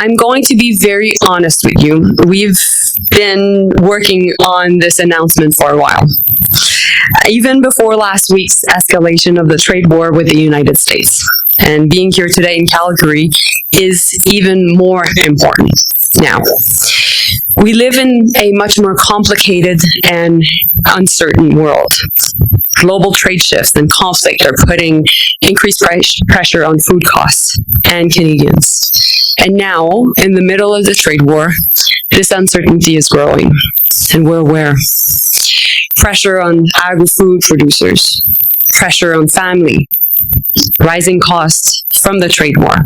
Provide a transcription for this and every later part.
I'm going to be very honest with you. We've been working on this announcement for a while. Even before last week's escalation of the trade war with the United States. And being here today in Calgary is even more important now. We live in a much more complicated and uncertain world. Global trade shifts and conflict are putting increased pressure on food costs and Canadians. And now, in the middle of the trade war, this uncertainty is growing, and we're aware. Pressure on agri-food producers, pressure on family, rising costs from the trade war,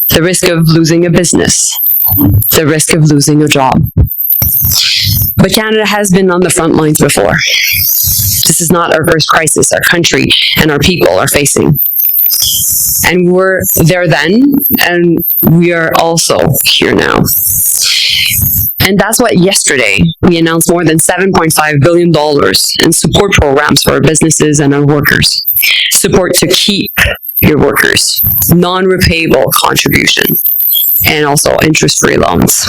the risk of losing a business, the risk of losing a job. But Canada has been on the front lines before. This is not our first crisis our country and our people are facing. And we're there then, and we are also here now. And that's what yesterday we announced more than $7.5 billion in support programs for our businesses and our workers. Support to keep your workers, non-repayable contribution, and also interest-free loans.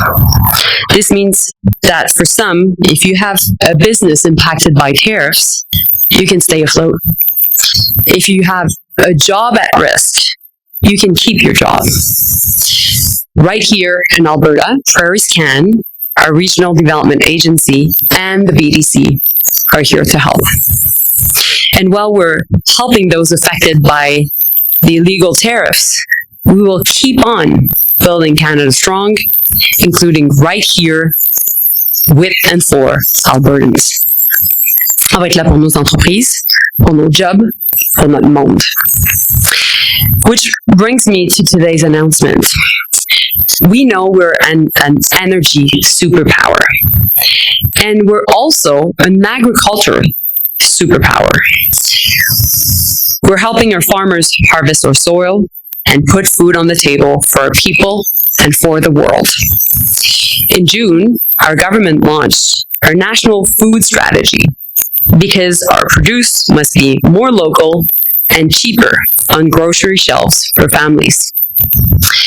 This means that for some, if you have a business impacted by tariffs, you can stay afloat. If you have a job at risk, you can keep your job. Right here in Alberta, Prairies Can, our regional development agency, and the BDC are here to help. And while we're helping those affected by the illegal tariffs, we will keep on building Canada strong, including right here with and for Albertans. On va être là pour nos entreprises, pour nos jobs, pour notre monde. Which brings me to today's announcement. We know we're an energy superpower, and we're also an agriculture superpower. We're helping our farmers harvest our soil and put food on the table for our people and for the world. In June, our government launched our national food strategy because our produce must be more local and cheaper on grocery shelves for families.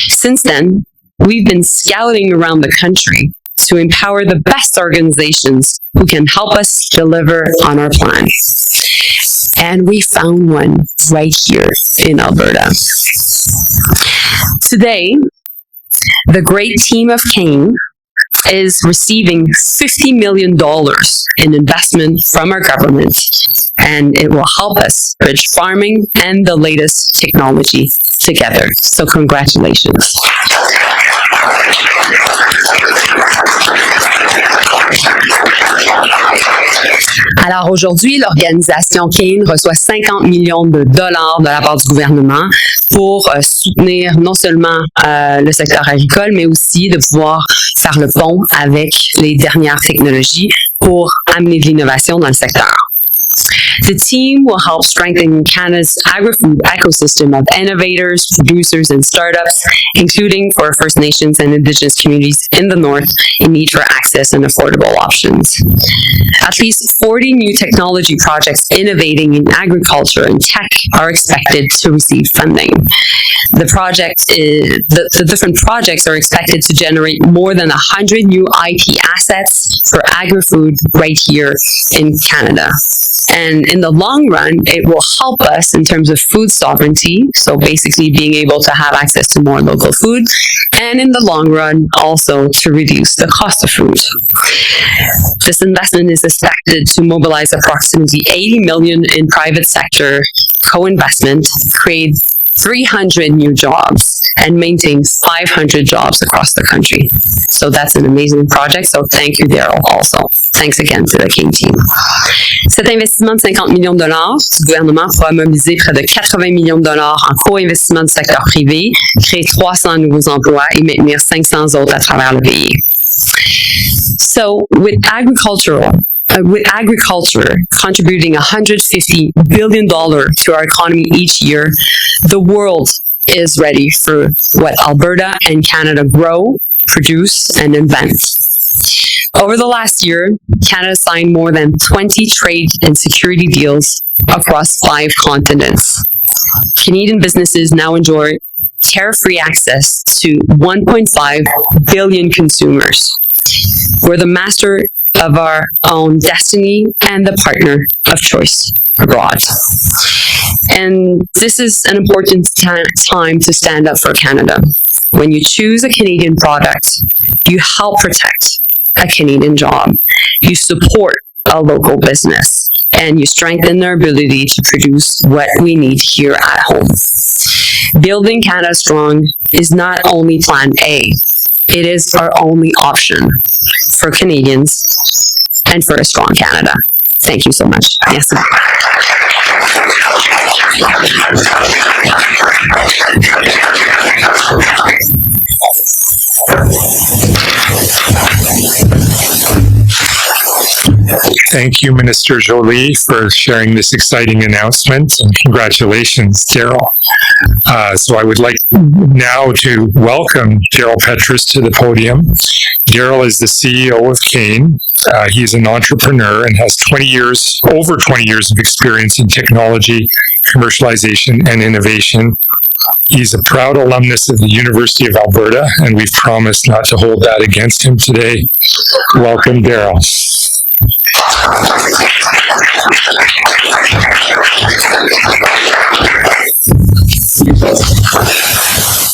Since then, we've been scouting around the country to empower the best organizations who can help us deliver on our plan. And we found one right here in Alberta. Today, the great team of Kane is receiving $50 million in investment from our government, and it will help us bridge farming and the latest technology together. So congratulations. Alors aujourd'hui, l'organisation Kane reçoit 50 millions de dollars de la part du gouvernement pour soutenir non seulement le secteur agricole, mais aussi de pouvoir faire le pont avec les dernières technologies pour amener de l'innovation dans le secteur. The team will help strengthen Canada's agri-food ecosystem of innovators, producers, and startups, including for First Nations and Indigenous communities in the North in need for access and affordable options. At least 40 new technology projects innovating in agriculture and tech are expected to receive funding. The different projects are expected to generate more than 100 new IP assets for agri-food right here in Canada. And in the long run, it will help us in terms of food sovereignty, so basically being able to have access to more local food, and in the long run, also to reduce the cost of food. This investment is expected to mobilize approximately $80 million in private sector co-investment, create 300 new jobs, and maintain 500 jobs across the country. So that's an amazing project. So thank you, Daryl, also. Thanks again to the King team. Cet investissement de 50 millions de dollars du gouvernement pourra mobiliser près de 80 millions de dollars en co-investissement du secteur privé, créer 300 nouveaux emplois et maintenir 500 autres à travers le pays. So with agriculture contributing $150 billion to our economy each year, the world is ready for what Alberta and Canada grow, produce, and invent. Over the last year, Canada signed more than 20 trade and security deals across 5 continents. Canadian businesses now enjoy carefree access to 1.5 billion consumers. We're the master of our own destiny and the partner of choice abroad. And this is an important time to stand up for Canada. When you choose a Canadian product, you help protect a Canadian job, you support a local business, and you strengthen their ability to produce what we need here at home. Building Canada strong is not only Plan A, it is our only option for Canadians and for a strong Canada. Thank you so much. Yes. Thank you, Minister Joly, for sharing this exciting announcement, and congratulations, Daryl. So I would like now to welcome Daryl Petrus to the podium. Daryl is the CEO of Kane. He's an entrepreneur and has over 20 years of experience in technology, commercialization, and innovation. He's a proud alumnus of the University of Alberta, and we've promised not to hold that against him today. Welcome, Daryl.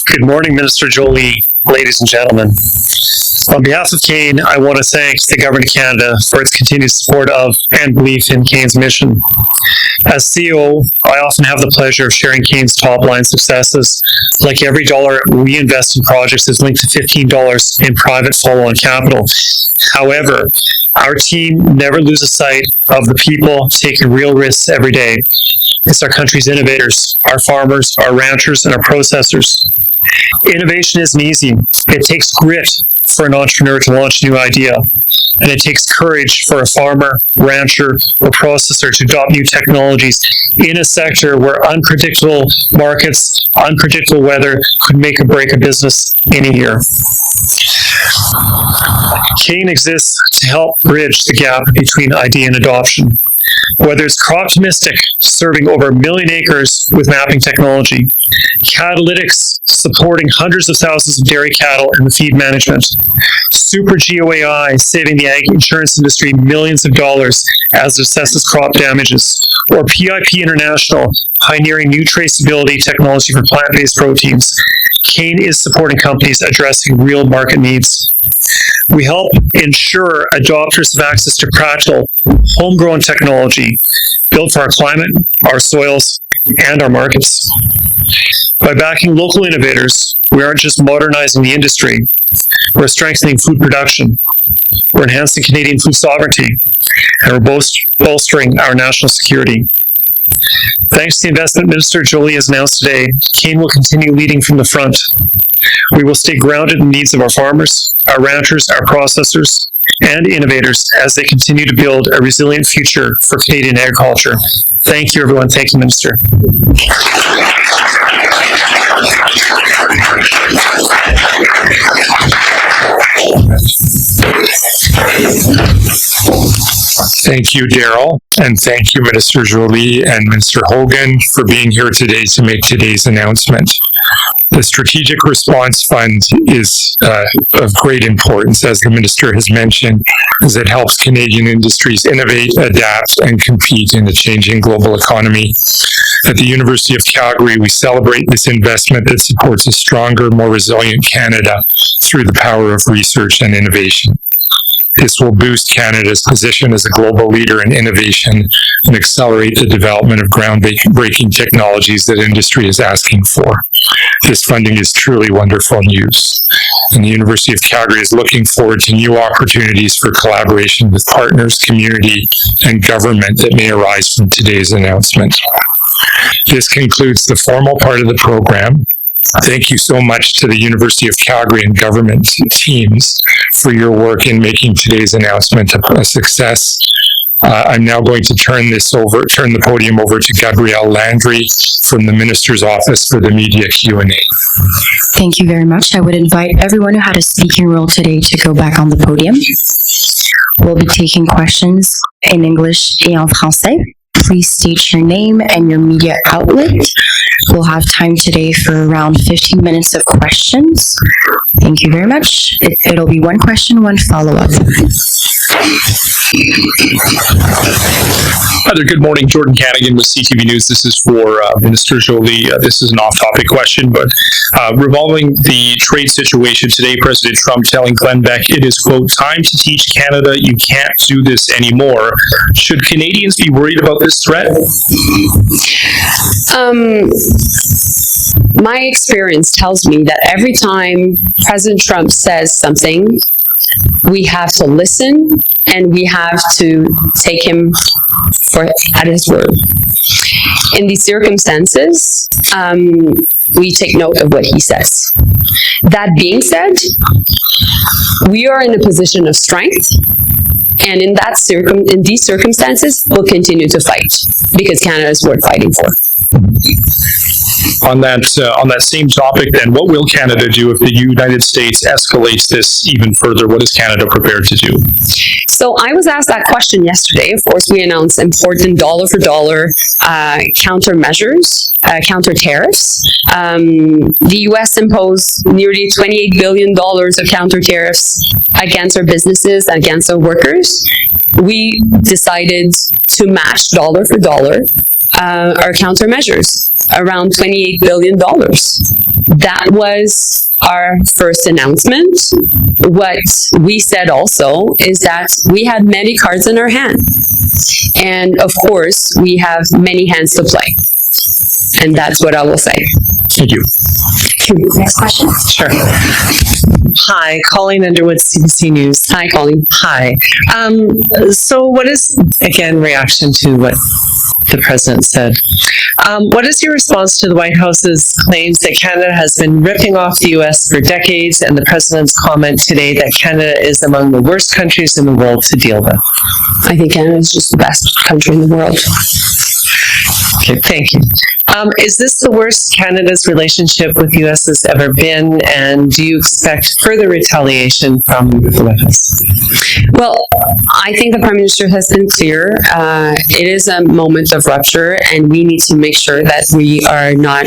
Good morning, Minister Joly, ladies and gentlemen. On behalf of Kane, I want to thank the Government of Canada for its continued support of and belief in Kane's mission. As CEO, I often have the pleasure of sharing Kane's top-line successes. Like every dollar we invest in projects is linked to $15 in private follow-on capital. However, our team never loses sight of the people taking real risks every day. It's our country's innovators, our farmers, our ranchers, and our processors. Innovation isn't easy. It takes grit for an entrepreneur to launch a new idea. And it takes courage for a farmer, rancher, or processor to adopt new technologies in a sector where unpredictable markets, unpredictable weather could make or break a business in a year. Kane exists to help bridge the gap between idea and adoption. Whether it's Croptomistic, serving over 1 million acres with mapping technology, Catalytics, supporting hundreds of thousands of dairy cattle in the feed management, Super GeoAI, saving the ag insurance industry millions of dollars as it assesses crop damages, or PIP International, pioneering new traceability technology for plant-based proteins. Kane is supporting companies addressing real market needs. We help ensure adopters have access to practical, homegrown technology built for our climate, our soils, and our markets. By backing local innovators, we aren't just modernizing the industry, we're strengthening food production, we're enhancing Canadian food sovereignty, and we're bolstering our national security. Thanks to the Investment Minister Joly has announced today, Kane will continue leading from the front. We will stay grounded in the needs of our farmers, our ranchers, our processors, and innovators as they continue to build a resilient future for Canadian agriculture. Thank you, everyone. Thank you, Minister. Thank you, Daryl, and thank you, Minister Joly and Minister Hogan, for being here today to make today's announcement. The Strategic Response Fund is of great importance, as the Minister has mentioned, as it helps Canadian industries innovate, adapt, and compete in a changing global economy. At the University of Calgary, we celebrate this investment that supports a stronger, more resilient Canada through the power of research and innovation. This will boost Canada's position as a global leader in innovation and accelerate the development of groundbreaking technologies that industry is asking for. This funding is truly wonderful news, and the University of Calgary is looking forward to new opportunities for collaboration with partners, community, and government that may arise from today's announcement. This concludes the formal part of the program. Thank you so much to the University of Calgary and government teams for your work in making today's announcement a success. I'm now going to turn the podium over to Gabrielle Landry from the Minister's Office for the Media Q&A. Thank you very much. I would invite everyone who had a speaking role today to go back on the podium. We'll be taking questions in English et en français. Please state your name and your media outlet. We'll have time today for around 15 minutes of questions. Thank you very much. It'll be one question, one follow-up. Hi there, good morning. Jordan Cadigan with CTV News. This is for Minister Joly. This is an off-topic question, but revolving the trade situation today, President Trump telling Glenn Beck it is, quote, time to teach Canada you can't do this anymore. Should Canadians be worried about this threat? My experience tells me that every time President Trump says something, we have to listen and we have to take him at his word. In these circumstances, we take note of what he says. That being said, we are in a position of strength, and in these circumstances, we'll continue to fight because Canada is worth fighting for. On that same topic, then, what will Canada do if the United States escalates this even further? What is Canada prepared to do? So I was asked that question yesterday. Of course, we announced important dollar-for-dollar countermeasures, counter tariffs. The U.S. imposed nearly $28 billion of counter tariffs against our businesses, against our workers. We decided to match dollar for dollar our countermeasures, around $28 billion. That was our first announcement. What we said also is that we had many cards in our hand. And of course, we have many hands to play. And that's what I will say. Thank you. Next question. Sure. Hi, Colleen Underwood, CBC News. Hi, Colleen. Hi. So what is, again, reaction to what the president said? What is your response to the White House's claims that Canada has been ripping off the U.S. for decades, and the president's comment today that Canada is among the worst countries in the world to deal with? I think Canada is just the best country in the world. Okay, thank you. Is this the worst Canada's relationship with the U.S. has ever been, and do you expect further retaliation from the White House? Well, I think the Prime Minister has been clear. It is a moment of rupture, and we need to make sure that we are not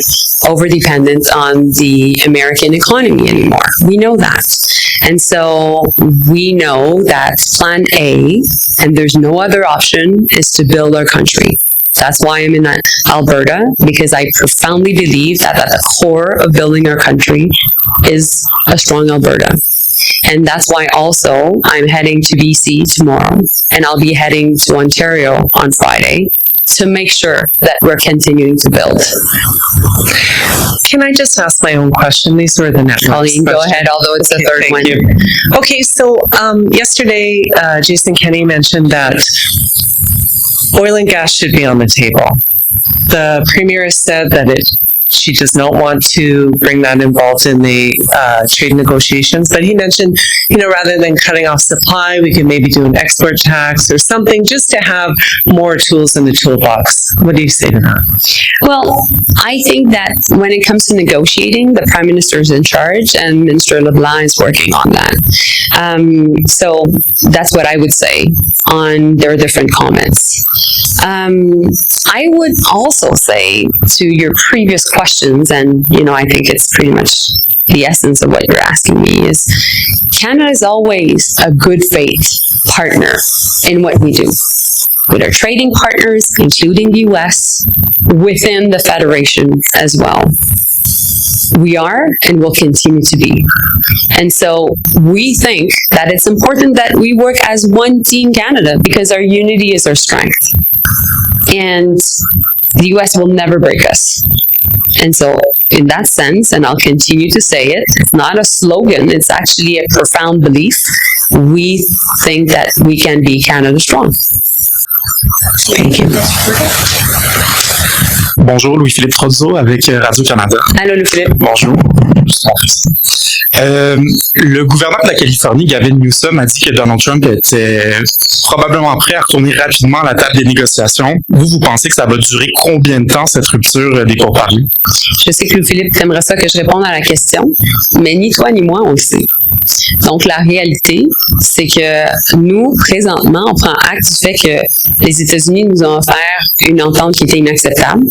over-dependent on the American economy anymore. We know that. And so we know that Plan A, and there's no other option, is to build our country. That's why I'm in Alberta, because I profoundly believe that at the core of building our country is a strong Alberta. And that's why also I'm heading to BC tomorrow, and I'll be heading to Ontario on Friday to make sure that we're continuing to build. Can I just ask my own question? These were the networks. Colleen, go ahead, although it's the third one. You. Okay, so yesterday, Jason Kenney mentioned that oil and gas should be on the table. The Premier has said that she does not want to bring that involved in the trade negotiations, but he mentioned, rather than cutting off supply, we could maybe do an export tax or something just to have more tools in the toolbox. What do you say to that? Well, I think that when it comes to negotiating, the Prime Minister is in charge and Minister LeBlanc is working on that. So that's what I would say on their different comments. I would also say to your previous questions, and I think it's pretty much the essence of what you're asking me, is Canada is always a good faith partner in what we do with our trading partners, including the U.S., within the Federation as well. We are and will continue to be. And so we think that it's important that we work as one team Canada, because our unity is our strength. And the U.S. will never break us. And so in that sense, and I'll continue to say it, it's not a slogan, it's actually a profound belief. We think that we can be Canada strong. Thank you. Bonjour, Louis-Philippe Frozzo avec Radio-Canada. Allô, Louis-Philippe. Bonjour. Le gouverneur de la Californie, Gavin Newsom, a dit que Donald Trump était probablement prêt à retourner rapidement à la table des négociations. Vous pensez que ça va durer combien de temps, cette rupture des pourparlers? Je sais que Louis-Philippe aimerait ça que je réponde à la question, mais ni toi ni moi, on le sait. Donc, la réalité, c'est que nous, présentement, on prend acte du fait que les États-Unis nous ont offert une entente qui était inacceptable.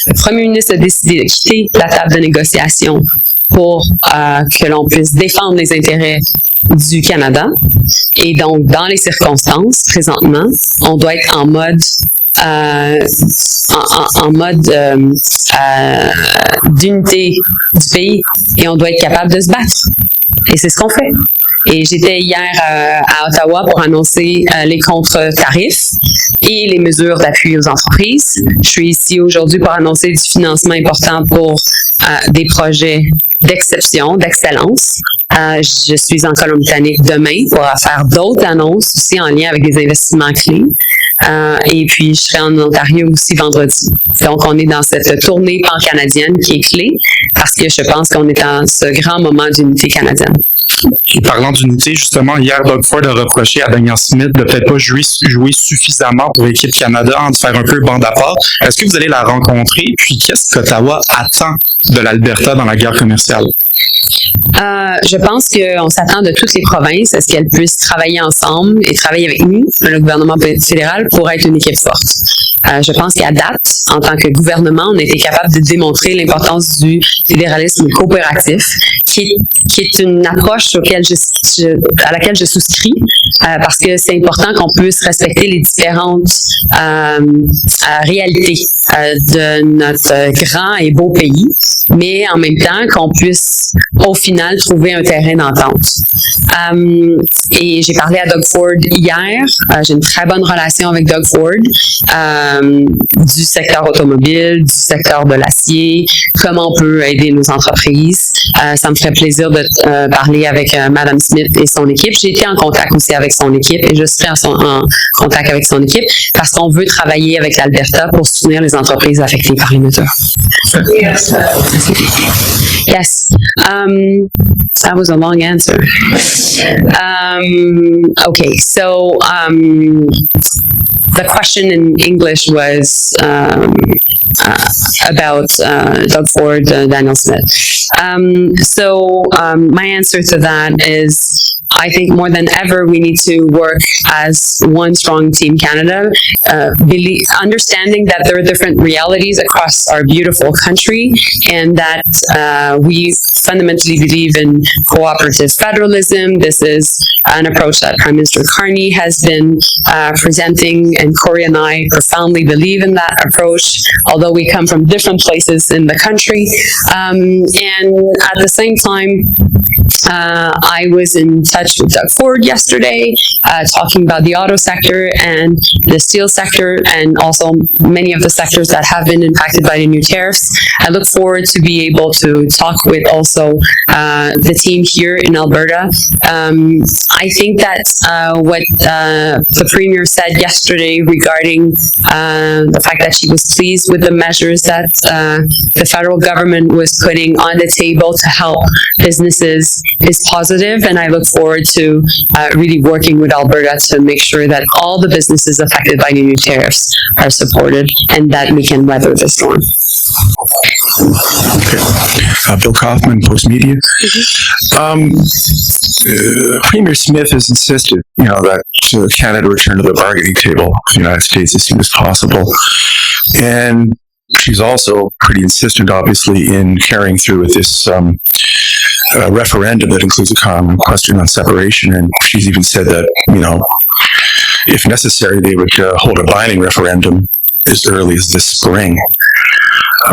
Le premier ministre a décidé de quitter la table de négociation pour que l'on puisse défendre les intérêts du Canada. Et donc, dans les circonstances, présentement, on doit être en mode d'unité du pays et on doit être capable de se battre. Et c'est ce qu'on fait. Et j'étais hier à Ottawa pour annoncer les contre-tarifs et les mesures d'appui aux entreprises. Je suis ici aujourd'hui pour annoncer du financement important pour des projets d'exception, d'excellence. Je suis en Colombie-Britannique demain pour faire d'autres annonces aussi en lien avec des investissements clés. Et puis, je serai en Ontario aussi vendredi. Donc, on est dans cette tournée pan-canadienne qui est clé parce que je pense qu'on est dans ce grand moment d'unité canadienne. Et parlant d'unité, justement, hier, Doug Ford a reproché à Daniel Smith de peut-être pas jouer suffisamment pour l'équipe Canada, de faire un peu bande à part. Est-ce que vous allez la rencontrer? Puis, qu'est-ce qu'Ottawa attend de l'Alberta dans la guerre commerciale? Je pense qu'on s'attend de toutes les provinces à ce qu'elles puissent travailler ensemble et travailler avec nous, le gouvernement fédéral, pour être une équipe forte. Je pense qu'à date, en tant que gouvernement, on a été capable de démontrer l'importance du fédéralisme coopératif, qui est une approche à laquelle je souscris, parce que c'est important qu'on puisse respecter les différentes réalités de notre grand et beau pays, mais en même temps qu'on puisse au final trouver un terrain d'entente. Et j'ai parlé à Doug Ford hier. J'ai une très bonne relation avec Doug Ford du secteur automobile, du secteur de l'acier, comment on peut aider nos entreprises. Ça me ferait plaisir de parler avec Madame Smith et son équipe. J'ai été en contact aussi avec son équipe et je serai en contact avec son équipe parce qu'on veut travailler avec l'Alberta pour soutenir les entreprises affectées par les mesures. Yes. That was a long answer. Okay, so the question in English was about Doug Ford, Daniel Smith. My answer to that is I think more than ever we need to work as one strong Team Canada, understanding that there are different realities across our beautiful country and that we fundamentally believe in cooperative federalism. This is an approach that Prime Minister Carney has been presenting, and Corey and I profoundly believe in that approach, although we come from different places in the country. And at the same time, I was in touch with Doug Ford yesterday, talking about the auto sector and the steel sector, and also many of the sectors that have been impacted by the new tariffs. I look forward to be able to talk with also the team here in Alberta. I think that what the Premier said yesterday regarding the fact that she was pleased with the measures that the federal government was putting on the table to help businesses is positive, and I look forward to really working with Alberta to make sure that all the businesses affected by the new tariffs are supported and that we can weather the storm. Okay. Bill Kaufman, Post Media. Premier Smith has insisted, that Canada return to the bargaining table of the United States as soon as possible. And she's also pretty insistent, obviously, in carrying through with this referendum that includes a question on separation. And she's even said that, if necessary, they would hold a binding referendum as early as this spring.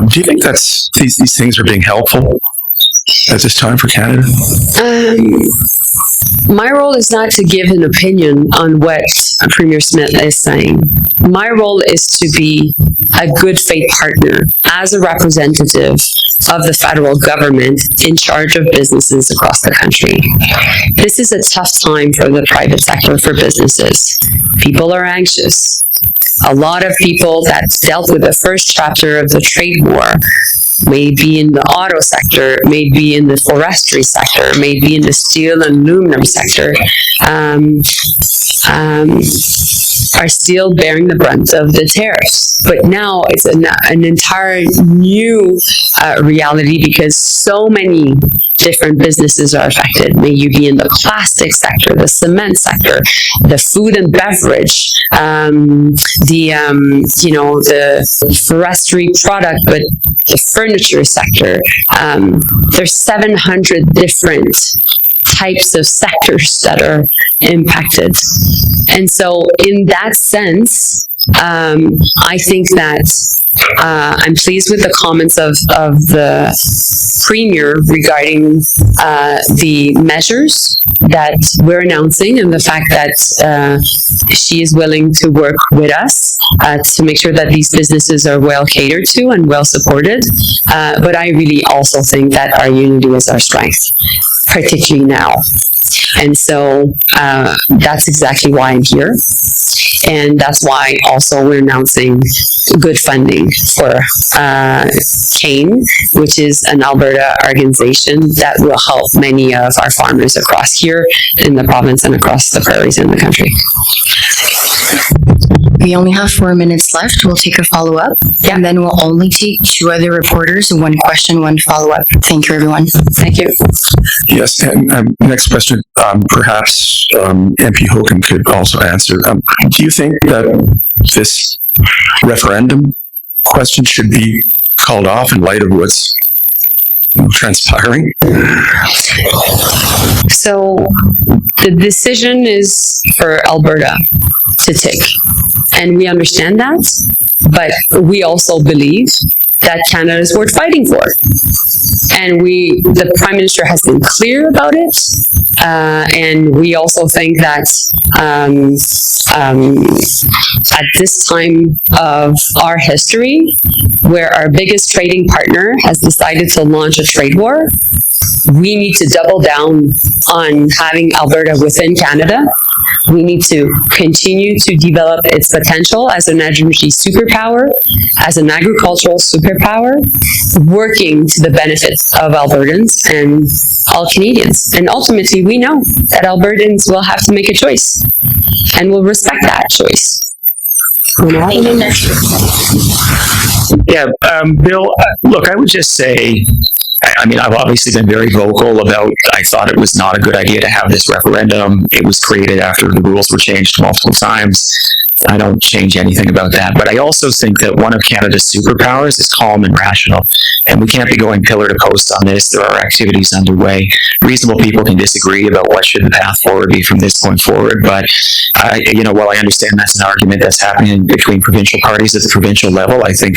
Do you think that's these things are being helpful at this time for Canada? My role is not to give an opinion on what Premier Smith is saying. My role is to be a good faith partner as a representative of the federal government in charge of businesses across the country. This is a tough time for the private sector, for businesses. People are anxious. A lot of people that dealt with the first chapter of the trade war, maybe in the auto sector, maybe in the forestry sector, maybe in the steel and aluminum sector, are still bearing the brunt of the tariffs. But now it's an entire new reality because so many different businesses are affected. May you be in the plastic sector, the cement sector, the food and beverage, the forestry product, but the furniture sector. There's 700 different types of sectors that are impacted. And so in that sense, I think that I'm pleased with the comments of the Premier regarding the measures that we're announcing and the fact that she is willing to work with us to make sure that these businesses are well catered to and well supported. But I really also think that our unity is our strength, particularly now. And so that's exactly why I'm here. And that's why also we're announcing good funding for CANE, which is an Alberta organization that will help many of our farmers across here in the province and across the prairies in the country. We only have 4 minutes left. We'll take a follow-up, and then we'll only take 2 other reporters, 1 question, 1 follow-up. Thank you, everyone. Thank you. Yes, and next question, perhaps MP Hogan could also answer. Do you think that this referendum question should be called off in light of what's transpiring? So the decision is for Alberta to take, and we understand that, but we also believe that Canada is worth fighting for. And the Prime Minister has been clear about it, and we also think that at this time of our history, where our biggest trading partner has decided to launch a trade war, we need to double down on having Alberta within Canada. We need to continue to develop its potential as an energy superpower, as an agricultural superpower, working to the benefits of Albertans and all Canadians. And ultimately, we know that Albertans will have to make a choice, and we'll respect that choice. Yeah, Bill, look, I would just say, I mean, I've obviously been very vocal about, I thought it was not a good idea to have this referendum. It was created after the rules were changed multiple times. I don't change anything about that. But I also think that one of Canada's superpowers is calm and rational. And we can't be going pillar to post on this. There are activities underway. Reasonable people can disagree about what should the path forward be from this point forward. But, while I understand that's an argument that's happening between provincial parties at the provincial level, I think,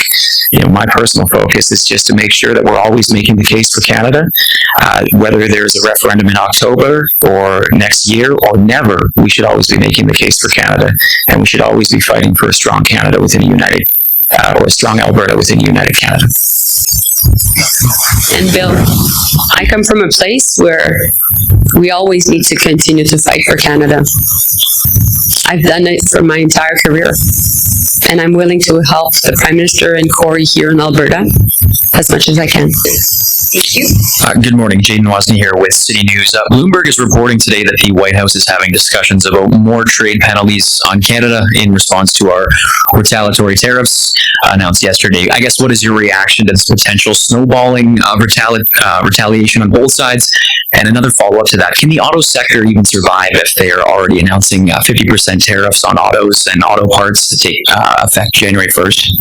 my personal focus is just to make sure that we're always making the case for Canada. Whether there's a referendum in October or next year or never, we should always be making the case for Canada. And we should always be fighting for a strong Canada within a united, or a strong Alberta within a united Canada. And Bill, I come from a place where we always need to continue to fight for Canada. I've done it for my entire career, and I'm willing to help the Prime Minister and Corey here in Alberta as much as I can. Thank you. Good morning, Jaden Wasney here with City News. Bloomberg is reporting today that the White House is having discussions about more trade penalties on Canada in response to our retaliatory tariffs announced yesterday. I guess, what is your reaction to this potential snowballing of retaliation on both sides? And another follow-up to that, can the auto sector even survive if they are already announcing 50% tariffs on autos and auto parts to take effect January 1st?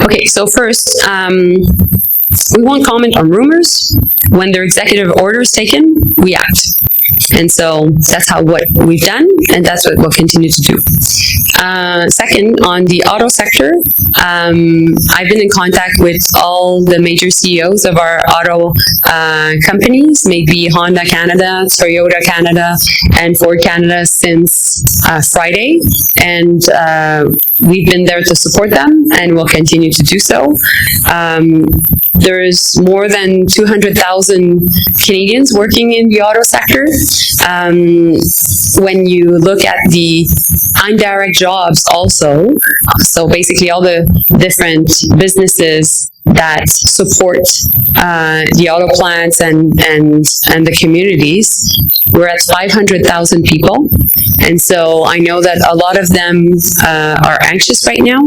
Okay, so first, we won't comment on rumors. When their executive order is taken, we act. And so that's what we've done, and that's what we'll continue to do. Second, on the auto sector, I've been in contact with all the major CEOs of our auto companies, maybe Honda Canada, Toyota Canada, and Ford Canada since Friday. And we've been there to support them, and we'll continue to do so. There's more than 200,000 Canadians working in the auto sector. When you look at the indirect jobs also, so basically all the different businesses that support the auto plants and the communities, we're at 500,000 people. And so I know that a lot of them are anxious right now,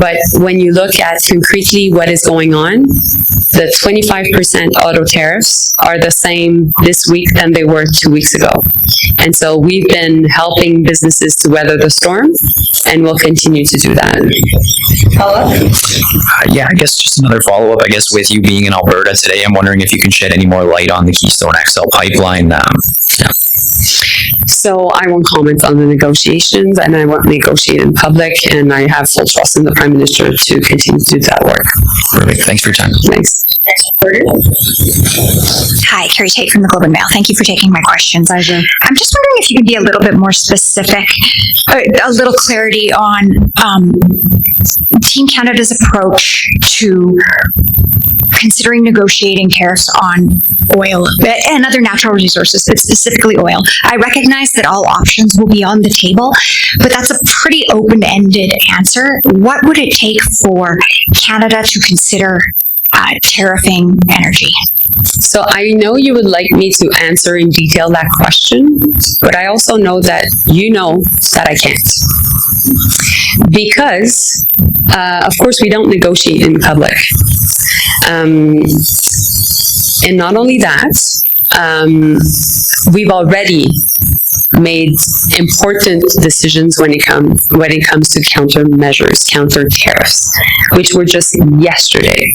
But when you look at concretely what is going on, the 25% auto tariffs are the same this week than they were 2 weeks ago. And so we've been helping businesses to weather the storm, and we'll continue to do that. Yeah, I guess just another follow-up, I guess, with you being in Alberta today, I'm wondering if you can shed any more light on the Keystone XL pipeline. So I won't comment on the negotiations, and I won't negotiate in public, and I have full trust in the Prime Minister to continue to do that work. Perfect. Thanks for your time. Thanks. Hi, Carrie Tate from the Globe and Mail. Thank you for taking my questions. Pleasure. I'm just wondering if you could be a little bit more specific, a little clarity on Team Canada's approach to considering negotiating tariffs on oil and other natural resources, but specifically oil. I recognize that all options will be on the table, but that's a pretty open-ended answer. What would it take for Canada to consider tariffing energy? So I know you would like me to answer in detail that question, but I also know that you know that I can't. Because, of course, we don't negotiate in public. And not only that, we've already made important decisions when it comes to countermeasures, counter tariffs, which were just yesterday,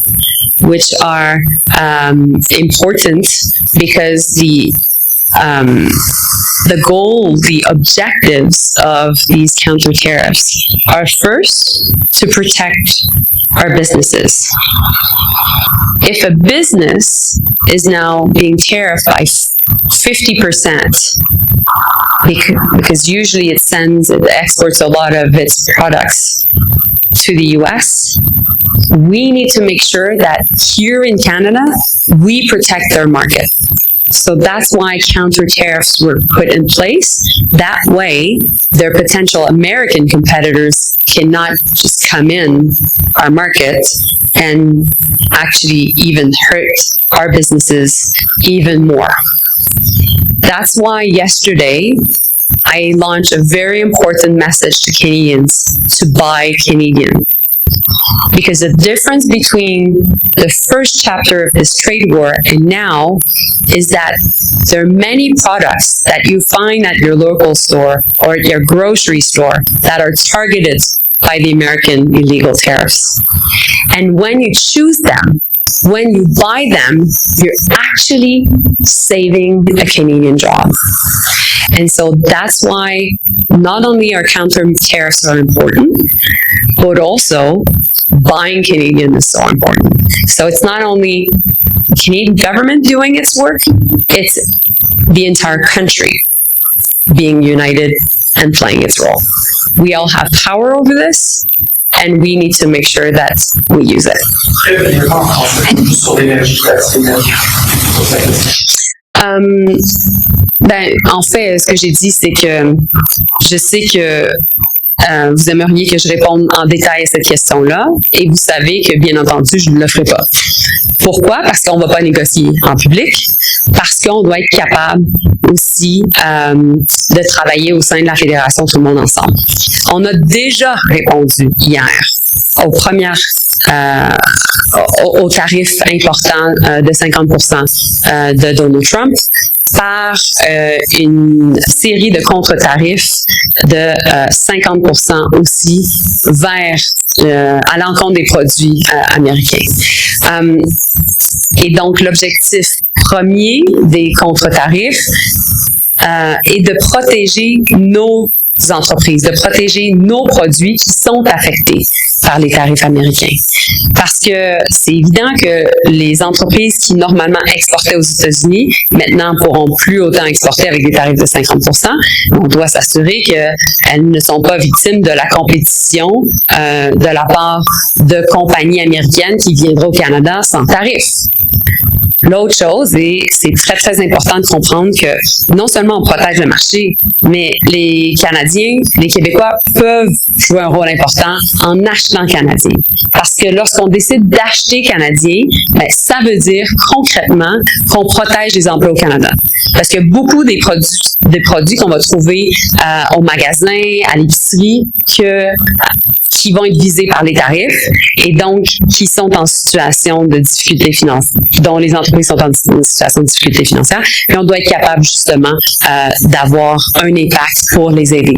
which are important because the goal, the objectives of these counter tariffs are first to protect our businesses. If a business is now being tariffed by 50%, because usually it exports a lot of its products to the US, we need to make sure that here in Canada, we protect their market. So that's why counter tariffs were put in place. That way, their potential American competitors cannot just come in our market and actually even hurt our businesses even more. That's why yesterday, I launched a very important message to Canadians to buy Canadian. Because the difference between the first chapter of this trade war and now is that there are many products that you find at your local store or at your grocery store that are targeted by the American illegal tariffs. And when you choose them, when you buy them, you're actually saving a Canadian job. And so that's why not only our counter tariffs are important, but also buying Canadian is so important. So it's not only the Canadian government doing its work, it's the entire country being united and playing its role. We all have power over this, and we need to make sure that we use it. En fait, ce que j'ai dit, c'est que je sais que vous aimeriez que je réponde en détail à cette question-là, et vous savez que, bien entendu, je ne le ferai pas. Pourquoi? Parce qu'on ne va pas négocier en public, parce qu'on doit être capable aussi de travailler au sein de la Fédération tout le monde ensemble. On a déjà répondu hier aux premières aux tarifs importants de 50% de Donald Trump par une série de contre-tarifs de 50% aussi vers à l'encontre des produits américains. Et donc, l'objectif premier des contre-tarifs est de protéger nos entreprises, de protéger nos produits qui sont affectés par les tarifs américains. Parce que c'est évident que les entreprises qui normalement exportaient aux États-Unis, maintenant pourront plus autant exporter avec des tarifs de 50%. On doit s'assurer qu'elles ne sont pas victimes de la compétition de la part de compagnies américaines qui viendraient au Canada sans tarifs. L'autre chose, et c'est très, très important de comprendre que non seulement on protège le marché, mais les Canadiens, les Québécois peuvent jouer un rôle important en achetant canadien. Parce que lorsqu'on décide d'acheter canadien, ben, ça veut dire concrètement qu'on protège les emplois au Canada. Parce que beaucoup des produits qu'on va trouver au magasin, à l'épicerie, que qui vont être visés par les tarifs et donc qui sont en situation de difficulté financière, dont les entreprises sont en situation de difficulté financière. Et on doit être capable justement d'avoir un impact pour les aider,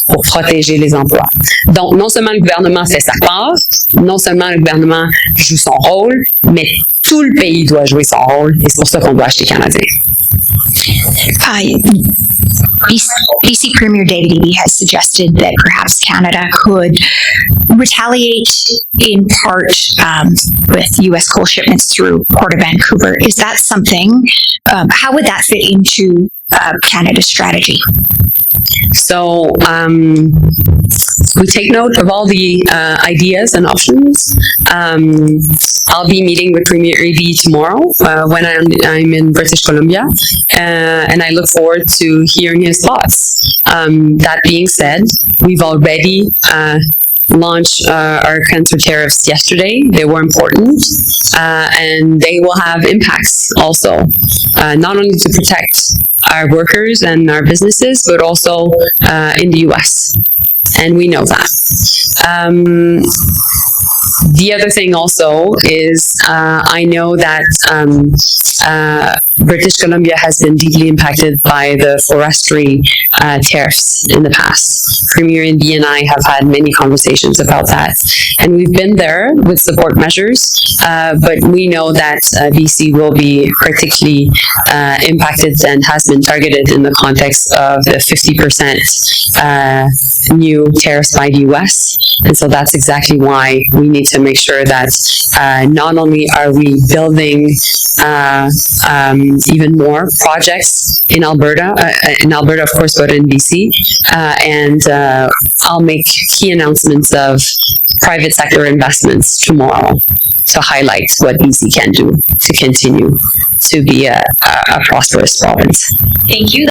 pour protéger les emplois. Donc, non seulement le gouvernement fait sa part, non seulement le gouvernement joue son rôle, mais tout le pays doit jouer son rôle et c'est pour ça qu'on doit acheter canadien. BC Premier David has suggested that perhaps Canada could retaliate in part with U.S. coal shipments through Port of Vancouver. Is that something? How would that fit into Canada's strategy? So we take note of all the ideas and options. I'll be meeting with Premier Eby tomorrow when I'm in British Columbia, and I look forward to hearing his thoughts. That being said, we've already launched our counter tariffs yesterday. They were important, and they will have impacts also, not only to protect our workers and our businesses, but also in the U.S. And we know that. The other thing also is I know that British Columbia has been deeply impacted by the forestry tariffs in the past. Premier Eby and I have had many conversations about that. And we've been there with support measures, but we know that BC will be particularly impacted and has been targeted in the context of the 50% new tariffs by the US. And so that's exactly why we need to make sure that not only are we building even more projects in Alberta, of course, but in BC, and I'll make key announcements of private sector investments tomorrow to highlight what BC can do to continue to be a prosperous province. Thank you.